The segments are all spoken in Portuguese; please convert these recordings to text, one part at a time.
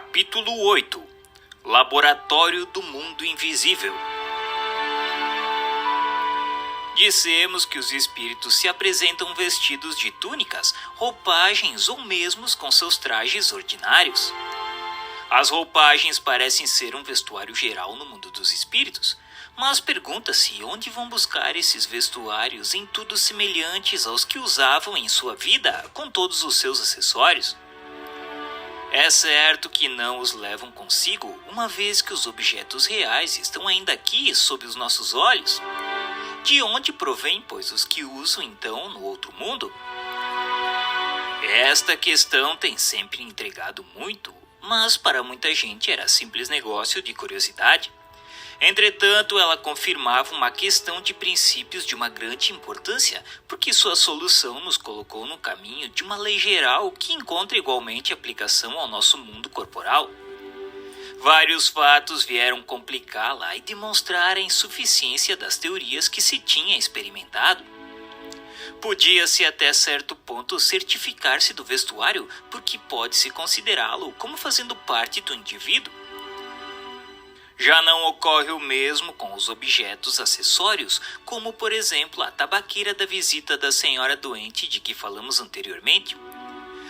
Capítulo 8 Laboratório do Mundo Invisível. Dissemos que os espíritos se apresentam vestidos de túnicas, roupagens ou mesmo com seus trajes ordinários. As roupagens parecem ser um vestuário geral no mundo dos espíritos, mas pergunta-se onde vão buscar esses vestuários em tudo semelhantes aos que usavam em sua vida com todos os seus acessórios. É certo que não os levam consigo, uma vez que os objetos reais estão ainda aqui sob os nossos olhos. De onde provém, pois, os que usam então no outro mundo? Esta questão tem sempre intrigado muito, mas para muita gente era simples negócio de curiosidade. Entretanto, ela confirmava uma questão de princípios de uma grande importância, porque sua solução nos colocou no caminho de uma lei geral que encontra igualmente aplicação ao nosso mundo corporal. Vários fatos vieram complicá-la e demonstrar a insuficiência das teorias que se tinha experimentado. Podia-se até certo ponto certificar-se do vestuário, porque pode-se considerá-lo como fazendo parte do indivíduo. Já não ocorre o mesmo com os objetos acessórios, como por exemplo a tabaqueira da visita da senhora doente de que falamos anteriormente.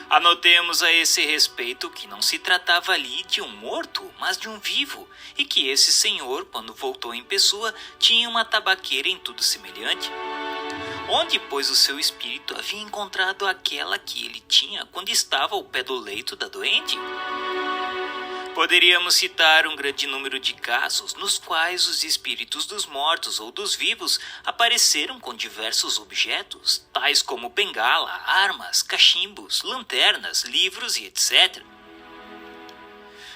Anotemos a esse respeito que não se tratava ali de um morto, mas de um vivo, e que esse senhor, quando voltou em pessoa, tinha uma tabaqueira em tudo semelhante. Onde, pois, o seu espírito havia encontrado aquela que ele tinha quando estava ao pé do leito da doente? Poderíamos citar um grande número de casos nos quais os espíritos dos mortos ou dos vivos apareceram com diversos objetos, tais como bengala, armas, cachimbos, lanternas, livros e etc.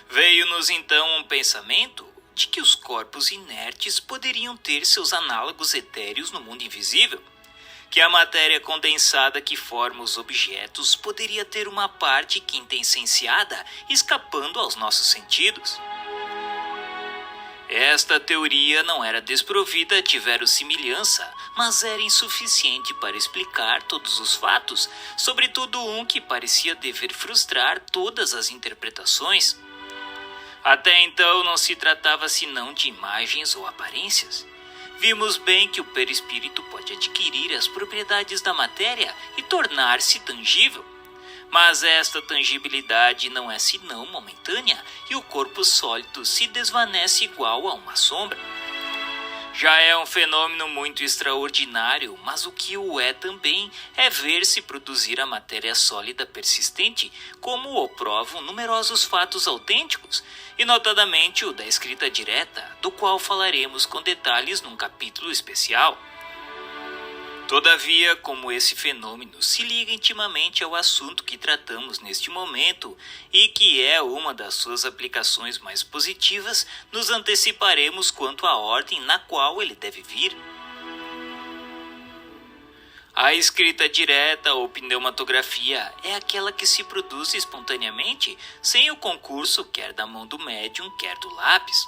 Veio-nos então um pensamento de que os corpos inertes poderiam ter seus análogos etéreos no mundo invisível, que a matéria condensada que forma os objetos poderia ter uma parte quintessenciada escapando aos nossos sentidos. Esta teoria não era desprovida de verossimilhança, mas era insuficiente para explicar todos os fatos, sobretudo um que parecia dever frustrar todas as interpretações. Até então não se tratava senão de imagens ou aparências. Vimos bem que o perispírito pode adquirir as propriedades da matéria e tornar-se tangível. Mas esta tangibilidade não é senão momentânea e o corpo sólido se desvanece igual a uma sombra. Já é um fenômeno muito extraordinário, mas o que o é também é ver-se produzir a matéria sólida persistente, como o provam numerosos fatos autênticos, e notadamente o da escrita direta, do qual falaremos com detalhes num capítulo especial. Todavia, como esse fenômeno se liga intimamente ao assunto que tratamos neste momento e que é uma das suas aplicações mais positivas, nos anteciparemos quanto à ordem na qual ele deve vir. A escrita direta ou pneumatografia é aquela que se produz espontaneamente, sem o concurso quer da mão do médium, quer do lápis.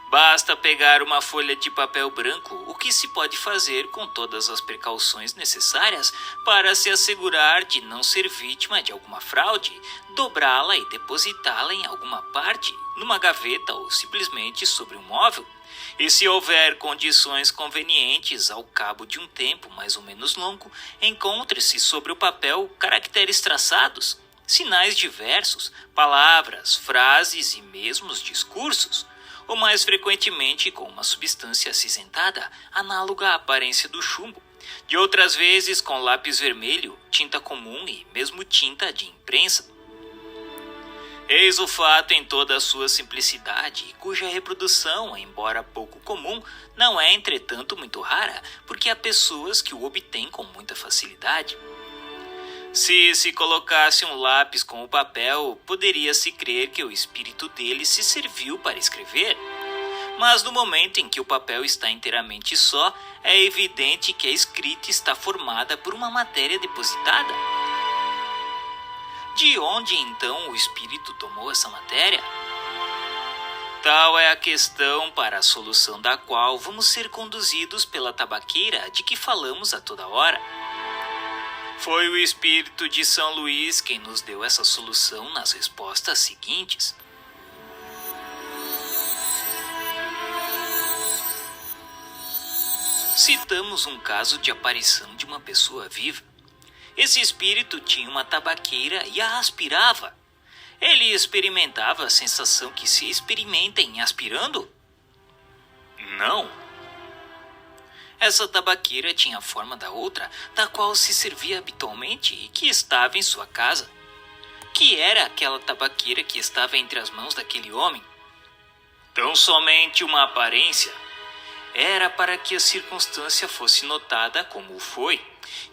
Basta pegar uma folha de papel branco, o que se pode fazer com todas as precauções necessárias para se assegurar de não ser vítima de alguma fraude, dobrá-la e depositá-la em alguma parte, numa gaveta ou simplesmente sobre um móvel. E se houver condições convenientes, ao cabo de um tempo mais ou menos longo, encontre-se sobre o papel caracteres traçados, sinais diversos, palavras, frases e mesmo os discursos, ou mais frequentemente com uma substância acinzentada, análoga à aparência do chumbo, de outras vezes com lápis vermelho, tinta comum e mesmo tinta de imprensa. Eis o fato em toda a sua simplicidade, cuja reprodução, embora pouco comum, não é entretanto muito rara, porque há pessoas que o obtêm com muita facilidade. Se se colocasse um lápis com o papel, poderia-se crer que o espírito dele se serviu para escrever. Mas no momento em que o papel está inteiramente só, é evidente que a escrita está formada por uma matéria depositada. De onde então o espírito tomou essa matéria? Tal é a questão para a solução da qual vamos ser conduzidos pela tabaqueira de que falamos a toda hora. Foi o espírito de São Luís quem nos deu essa solução nas respostas seguintes. Citamos um caso de aparição de uma pessoa viva. Esse espírito tinha uma tabaqueira e a aspirava. Ele experimentava a sensação que se experimenta em aspirando? Não. Essa tabaqueira tinha a forma da outra, da qual se servia habitualmente e que estava em sua casa. Que era aquela tabaqueira que estava entre as mãos daquele homem? Tão somente uma aparência. Era para que a circunstância fosse notada como foi,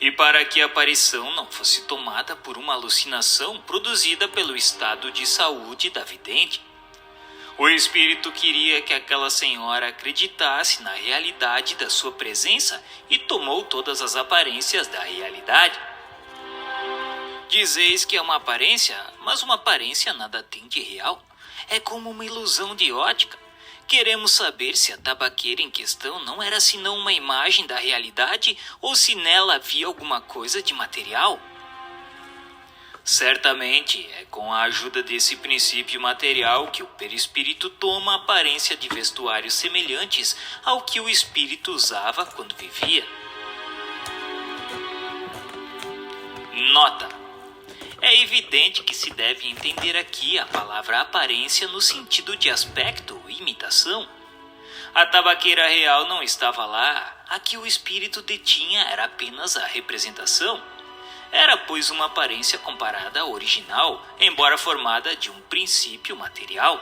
e para que a aparição não fosse tomada por uma alucinação produzida pelo estado de saúde da vidente. O espírito queria que aquela senhora acreditasse na realidade da sua presença e tomou todas as aparências da realidade. Dizeis que é uma aparência, mas uma aparência nada tem de real. É como uma ilusão de ótica. Queremos saber se a tabaqueira em questão não era senão uma imagem da realidade ou se nela havia alguma coisa de material. Certamente é com a ajuda desse princípio material que o perispírito toma a aparência de vestuários semelhantes ao que o espírito usava quando vivia. Nota: é evidente que se deve entender aqui a palavra aparência no sentido de aspecto e imitação. A tabaqueira real não estava lá, a que o espírito detinha era apenas a representação. Era, pois, uma aparência comparada à original, embora formada de um princípio material.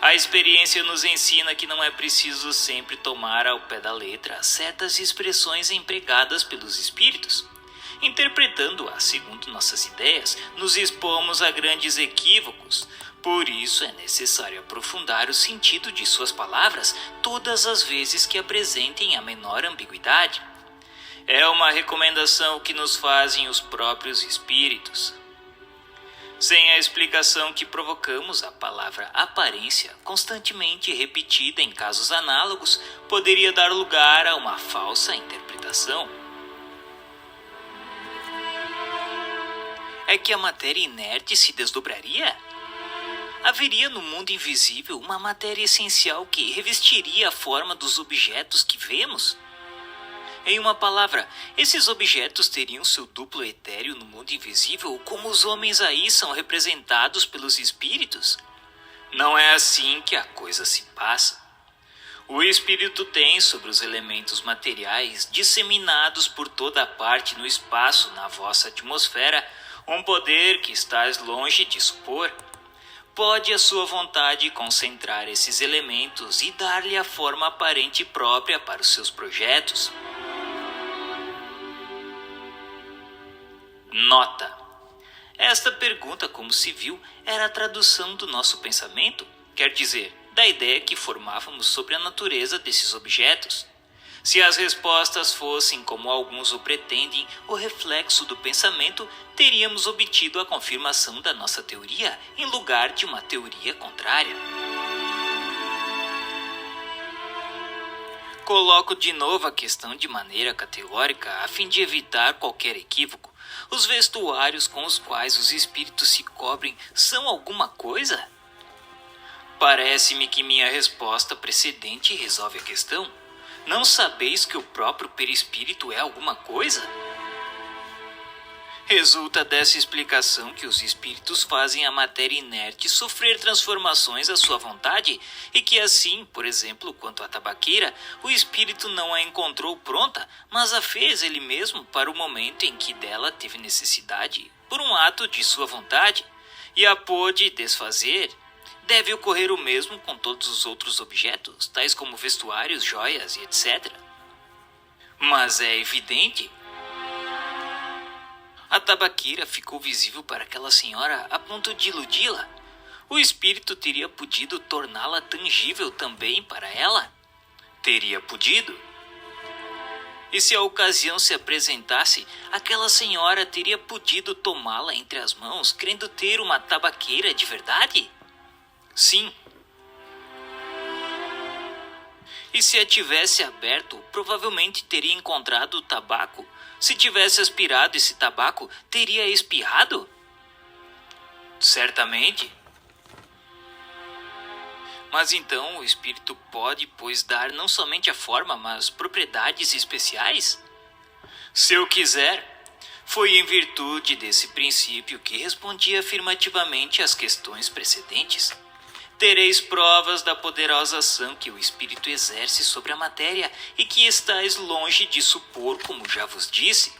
A experiência nos ensina que não é preciso sempre tomar ao pé da letra certas expressões empregadas pelos espíritos. Interpretando-a segundo nossas ideias, nos expomos a grandes equívocos. Por isso é necessário aprofundar o sentido de suas palavras todas as vezes que apresentem a menor ambiguidade. É uma recomendação que nos fazem os próprios espíritos. Sem a explicação que provocamos, a palavra aparência, constantemente repetida em casos análogos, poderia dar lugar a uma falsa interpretação. É que a matéria inerte se desdobraria? Haveria no mundo invisível uma matéria essencial que revestiria a forma dos objetos que vemos? Em uma palavra, esses objetos teriam seu duplo etéreo no mundo invisível, como os homens aí são representados pelos espíritos? Não é assim que a coisa se passa. O espírito tem sobre os elementos materiais, disseminados por toda a parte no espaço na vossa atmosfera, um poder que estás longe de supor. Pode a sua vontade concentrar esses elementos e dar-lhe a forma aparente própria para os seus projetos. Nota: esta pergunta, como se viu, era a tradução do nosso pensamento, quer dizer, da ideia que formávamos sobre a natureza desses objetos. Se as respostas fossem, como alguns o pretendem, o reflexo do pensamento, teríamos obtido a confirmação da nossa teoria em lugar de uma teoria contrária. Coloco de novo a questão de maneira categórica a fim de evitar qualquer equívoco. Os vestuários com os quais os espíritos se cobrem são alguma coisa? Parece-me que minha resposta precedente resolve a questão. Não sabeis que o próprio perispírito é alguma coisa? Resulta dessa explicação que os espíritos fazem a matéria inerte sofrer transformações à sua vontade e que assim, por exemplo, quanto à tabaqueira, o espírito não a encontrou pronta, mas a fez ele mesmo para o momento em que dela teve necessidade, por um ato de sua vontade, e a pôde desfazer. Deve ocorrer o mesmo com todos os outros objetos, tais como vestuários, joias e etc. Mas é evidente. A tabaqueira ficou visível para aquela senhora a ponto de iludi-la. O espírito teria podido torná-la tangível também para ela? Teria podido. E se a ocasião se apresentasse, aquela senhora teria podido tomá-la entre as mãos, crendo ter uma tabaqueira de verdade? Sim. E se a tivesse aberto, provavelmente teria encontrado o tabaco. Se tivesse aspirado esse tabaco, teria espirrado? Certamente. Mas então o espírito pode, pois, dar não somente a forma, mas propriedades especiais? Se eu quiser. Foi em virtude desse princípio que respondi afirmativamente às questões precedentes. Tereis provas da poderosa ação que o espírito exerce sobre a matéria e que estáis longe de supor, como já vos disse.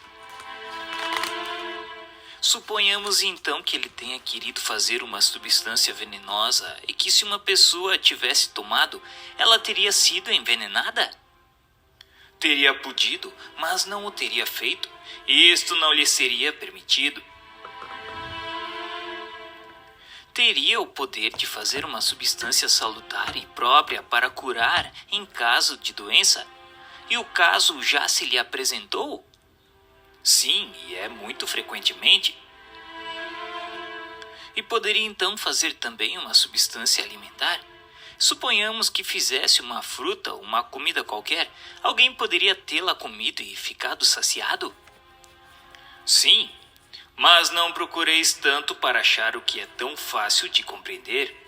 Suponhamos então que ele tenha querido fazer uma substância venenosa e que, se uma pessoa a tivesse tomado, ela teria sido envenenada? Teria podido, mas não o teria feito, e isto não lhe seria permitido. Teria o poder de fazer uma substância salutar e própria para curar em caso de doença? E o caso já se lhe apresentou? Sim, e é muito frequentemente. E poderia então fazer também uma substância alimentar? Suponhamos que fizesse uma fruta ou uma comida qualquer, alguém poderia tê-la comido e ficado saciado? Sim, mas não procureis tanto para achar o que é tão fácil de compreender.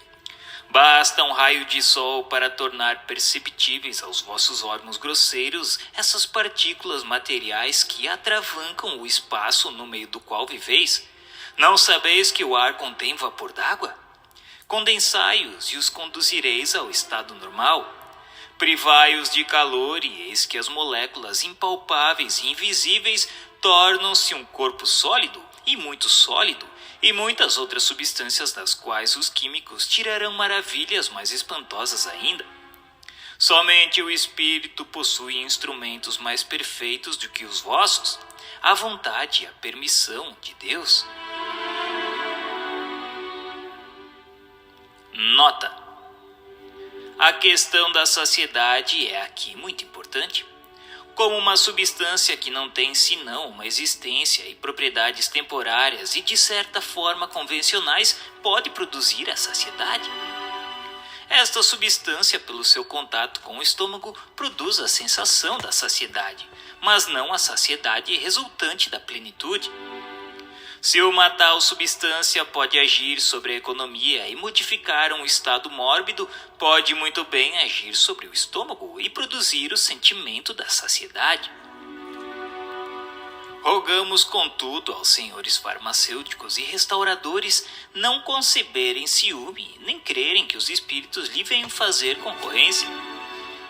Basta um raio de sol para tornar perceptíveis aos vossos órgãos grosseiros essas partículas materiais que atravancam o espaço no meio do qual viveis. Não sabeis que o ar contém vapor d'água? Condensai-os e os conduzireis ao estado normal. Privai-os de calor e eis que as moléculas impalpáveis e invisíveis tornam-se um corpo sólido e muitas outras substâncias das quais os químicos tirarão maravilhas mais espantosas ainda. Somente o espírito possui instrumentos mais perfeitos do que os vossos, a vontade e a permissão de Deus. Nota: a questão da saciedade é aqui muito importante. Como uma substância que não tem senão uma existência e propriedades temporárias e de certa forma convencionais pode produzir a saciedade. Esta substância, pelo seu contato com o estômago, produz a sensação da saciedade, mas não a saciedade resultante da plenitude. Se uma tal substância pode agir sobre a economia e modificar um estado mórbido, pode muito bem agir sobre o estômago e produzir o sentimento da saciedade. Rogamos, contudo, aos senhores farmacêuticos e restauradores não conceberem ciúme, nem crerem que os espíritos lhe venham fazer concorrência.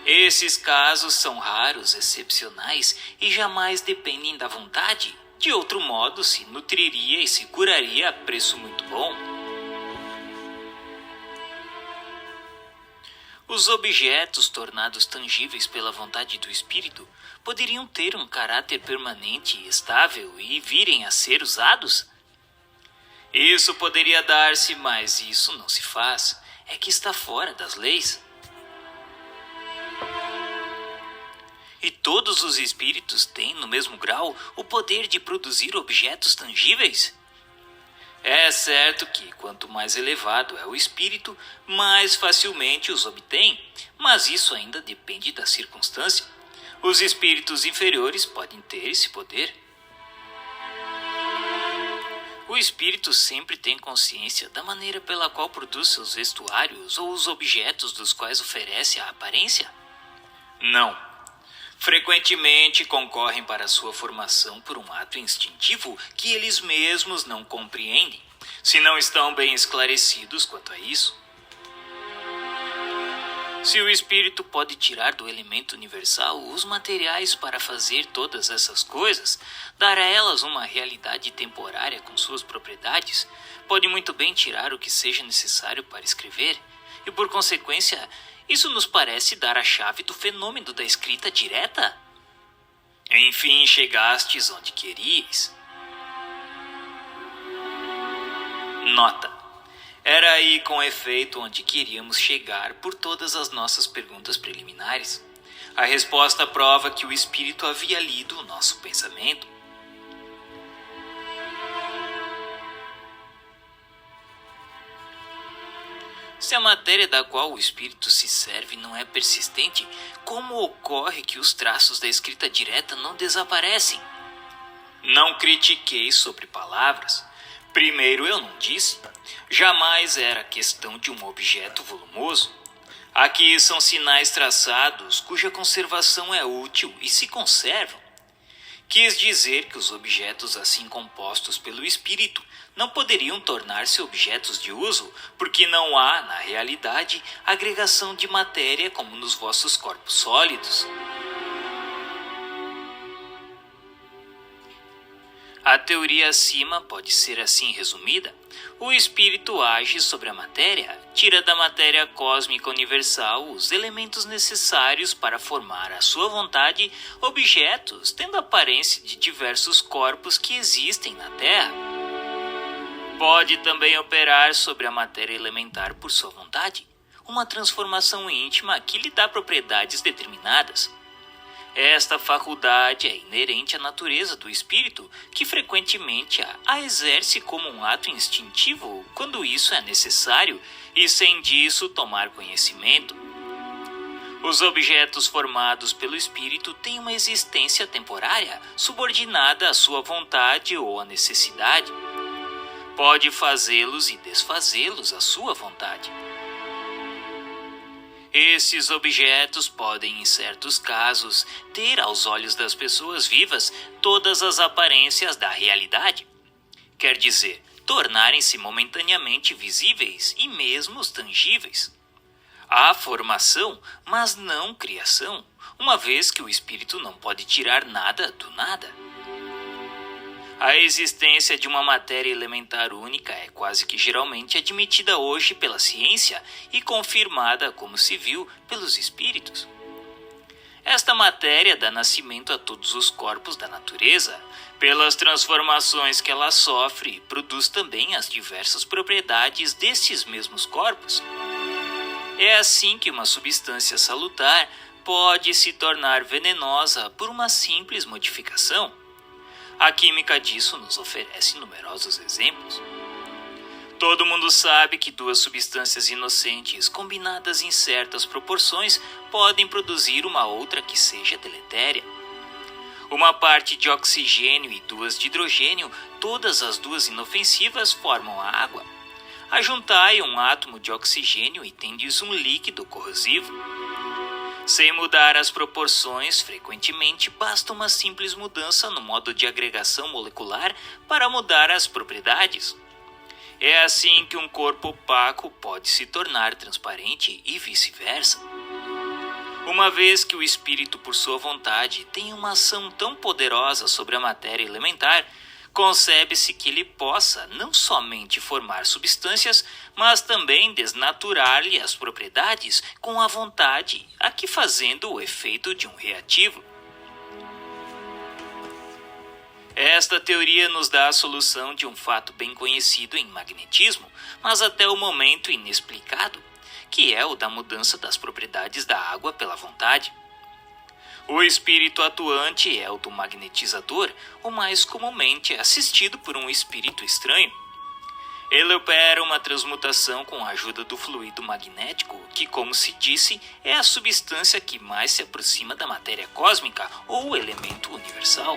Esses casos são raros, excepcionais e jamais dependem da vontade. De outro modo, se nutriria e se curaria a preço muito bom. Os objetos tornados tangíveis pela vontade do espírito poderiam ter um caráter permanente e estável e virem a ser usados? Isso poderia dar-se, mas isso não se faz. É que está fora das leis. E todos os espíritos têm, no mesmo grau, o poder de produzir objetos tangíveis? É certo que, quanto mais elevado é o espírito, mais facilmente os obtém, mas isso ainda depende da circunstância. Os espíritos inferiores podem ter esse poder. O espírito sempre tem consciência da maneira pela qual produz seus vestuários ou os objetos dos quais oferece a aparência? Não. Frequentemente concorrem para sua formação por um ato instintivo que eles mesmos não compreendem, se não estão bem esclarecidos quanto a isso. Se o espírito pode tirar do elemento universal os materiais para fazer todas essas coisas, dar a elas uma realidade temporária com suas propriedades, pode muito bem tirar o que seja necessário para escrever, e por consequência, isso nos parece dar a chave do fenômeno da escrita direta. Enfim, chegastes onde queríeis. Nota: era aí com efeito onde queríamos chegar por todas as nossas perguntas preliminares. A resposta prova que o espírito havia lido o nosso pensamento. Se a matéria da qual o espírito se serve não é persistente, como ocorre que os traços da escrita direta não desaparecem? Não critiquei sobre palavras. Primeiro, eu não disse. Jamais era questão de um objeto volumoso. Aqui são sinais traçados cuja conservação é útil e se conservam. Quis dizer que os objetos assim compostos pelo espírito não poderiam tornar-se objetos de uso, porque não há, na realidade, agregação de matéria como nos vossos corpos sólidos. A teoria acima pode ser assim resumida: o espírito age sobre a matéria, tira da matéria cósmica universal os elementos necessários para formar à sua vontade objetos tendo aparência de diversos corpos que existem na Terra. Pode também operar sobre a matéria elementar por sua vontade, uma transformação íntima que lhe dá propriedades determinadas. Esta faculdade é inerente à natureza do espírito, que frequentemente a exerce como um ato instintivo quando isso é necessário e sem disso tomar conhecimento. Os objetos formados pelo espírito têm uma existência temporária, subordinada à sua vontade ou à necessidade. Pode fazê-los e desfazê-los à sua vontade. Esses objetos podem, em certos casos, ter aos olhos das pessoas vivas todas as aparências da realidade. Quer dizer, tornarem-se momentaneamente visíveis e mesmo tangíveis. Há formação, mas não criação, uma vez que o espírito não pode tirar nada do nada. A existência de uma matéria elementar única é quase que geralmente admitida hoje pela ciência e confirmada, como se viu, pelos espíritos. Esta matéria dá nascimento a todos os corpos da natureza. Pelas transformações que ela sofre, produz também as diversas propriedades destes mesmos corpos. É assim que uma substância salutar pode se tornar venenosa por uma simples modificação. A química disso nos oferece numerosos exemplos. Todo mundo sabe que duas substâncias inocentes, combinadas em certas proporções, podem produzir uma outra que seja deletéria. Uma parte de oxigênio e duas de hidrogênio, todas as duas inofensivas, formam a água. Ajuntai um átomo de oxigênio e tendes um líquido corrosivo. Sem mudar as proporções, frequentemente basta uma simples mudança no modo de agregação molecular para mudar as propriedades. É assim que um corpo opaco pode se tornar transparente e vice-versa. Uma vez que o espírito, por sua vontade, tem uma ação tão poderosa sobre a matéria elementar, concebe-se que ele possa não somente formar substâncias, mas também desnaturar-lhe as propriedades com a vontade, aqui fazendo o efeito de um reativo. Esta teoria nos dá a solução de um fato bem conhecido em magnetismo, mas até o momento inexplicado, que é o da mudança das propriedades da água pela vontade. O espírito atuante é o do magnetizador, ou mais comumente é assistido por um espírito estranho. Ele opera uma transmutação com a ajuda do fluido magnético, que, como se disse, é a substância que mais se aproxima da matéria cósmica ou elemento universal.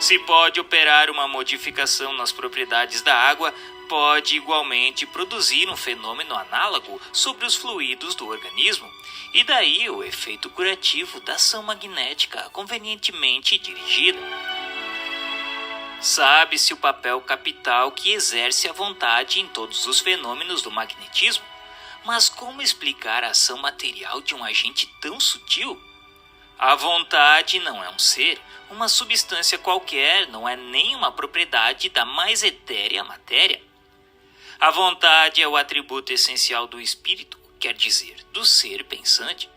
Se pode operar uma modificação nas propriedades da água, pode igualmente produzir um fenômeno análogo sobre os fluidos do organismo, e daí o efeito curativo da ação magnética convenientemente dirigida. Sabe-se o papel capital que exerce a vontade em todos os fenômenos do magnetismo, mas como explicar a ação material de um agente tão sutil? A vontade não é um ser, uma substância qualquer, não é nem uma propriedade da mais etérea matéria. A vontade é o atributo essencial do espírito, quer dizer, do ser pensante.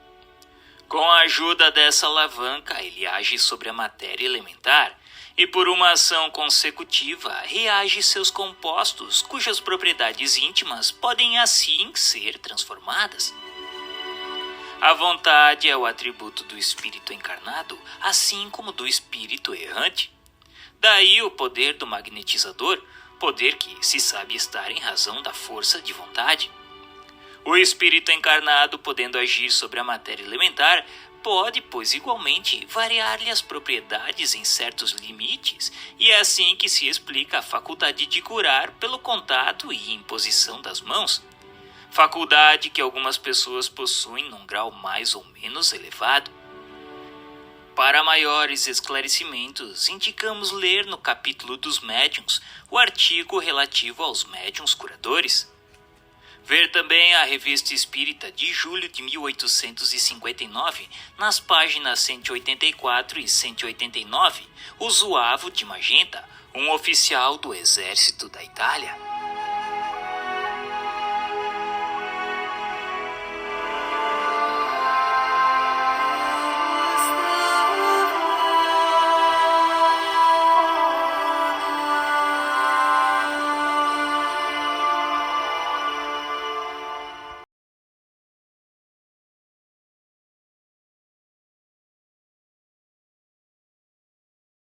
Com a ajuda dessa alavanca, ele age sobre a matéria elementar e, por uma ação consecutiva, reage seus compostos, cujas propriedades íntimas podem assim ser transformadas. A vontade é o atributo do espírito encarnado, assim como do espírito errante. Daí o poder do magnetizador, poder que se sabe estar em razão da força de vontade. O espírito encarnado, podendo agir sobre a matéria elementar, pode, pois, igualmente variar-lhe as propriedades em certos limites, e é assim que se explica a faculdade de curar pelo contato e imposição das mãos, faculdade que algumas pessoas possuem num grau mais ou menos elevado. Para maiores esclarecimentos, indicamos ler no capítulo dos médiuns o artigo relativo aos médiuns curadores. Ver também a Revista Espírita de julho de 1859, nas páginas 184 e 189, o Zuavo de Magenta, um oficial do exército da Itália.